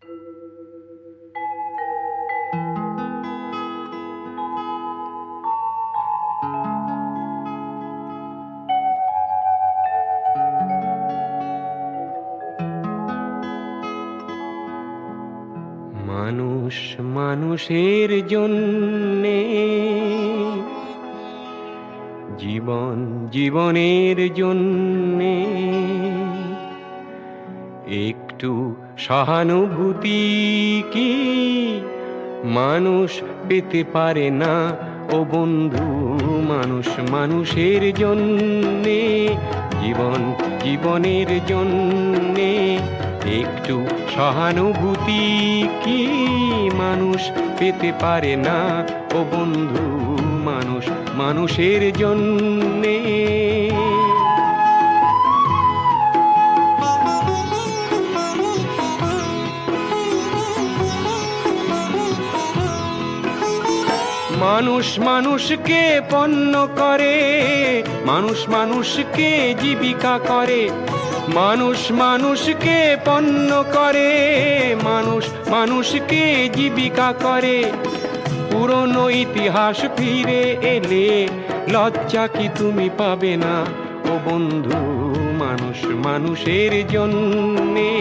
মানুষ মানুষের জন্যে, জীবন জীবনের জন্যে, একটু সহানুভূতি কি মানুষ পেতে পারে না ও বন্ধু? মানুষ মানুষের জন্যে, জীবন জীবনের জন্যে, একটু সহানুভূতি কি মানুষ পেতে পারে না ও বন্ধু? মানুষ মানুষের জন্যে। মানুষ মানুষকে পণ্য করে, মানুষ মানুষকে জীবিকা করে, মানুষ মানুষকে পণ্য করে, মানুষ মানুষকে জীবিকা করে। পুরনো ইতিহাস ফিরে এলে লজ্জা কি তুমি পাবে না ও বন্ধু? মানুষ মানুষের জন্যে,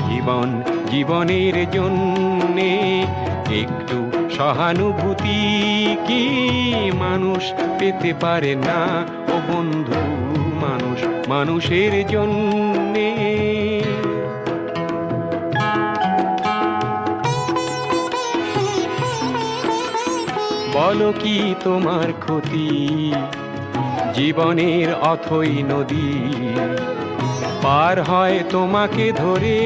জীবন জীবনের জন্যে, একটু সহানুভূতি কি মানুষ পেতে পারে না ও বন্ধু? মানুষ মানুষের জন্যে। বলো কি তোমার ক্ষতি, জীবনের অথই নদী পার হয় তোমাকে ধরে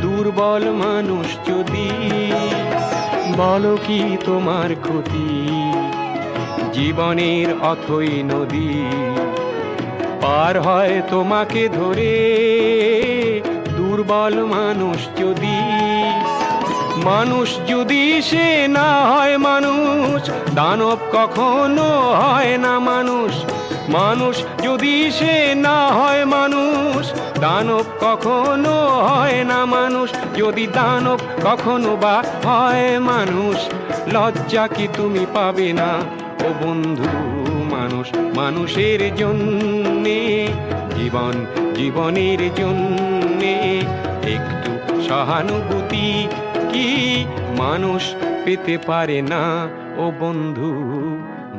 দুর্বল মানুষ যদি? বলো কি তোমার ক্ষতি, জীবনের অথই নদী পার হয় তোমাকে ধরে দুর্বল মানুষ যদি? মানুষ যদি সে না হয় মানুষ, দানব কখনো হয় না মানুষ। মানুষ যদি সে না হয় মানুষ, দানব কখনো হয় না মানুষ। যদি দানব কখনো বা হয় মানুষ, লজ্জা কি তুমি পাবে না ও বন্ধু? মানুষ মানুষের জন্যে, জীবন জীবনের জন্যে, একটু সহানুভূতি কি মানুষ পেতে পারে না ও বন্ধু?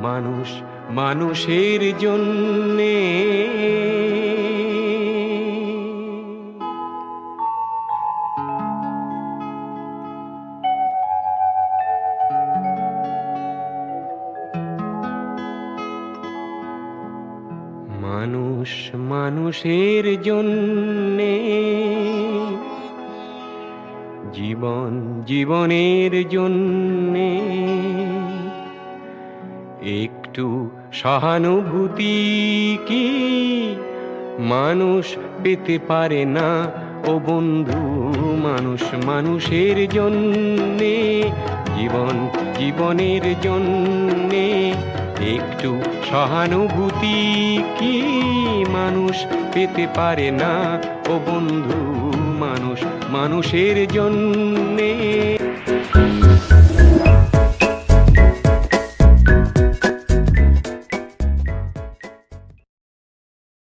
মানুষ মানুষের জন্যে। মানুষ মানুষের জন্যে, জীবন জীবনের জন্যে, একটু সহানুভূতি কি মানুষ পেতে পারে না ও বন্ধু? মানুষ মানুষের জন্যে, জীবন জীবনের জন্যে, একটু সহানুভূতি কি মানুষ পেতে পারে না ও বন্ধু? মানুষ মানুষের জন্যে।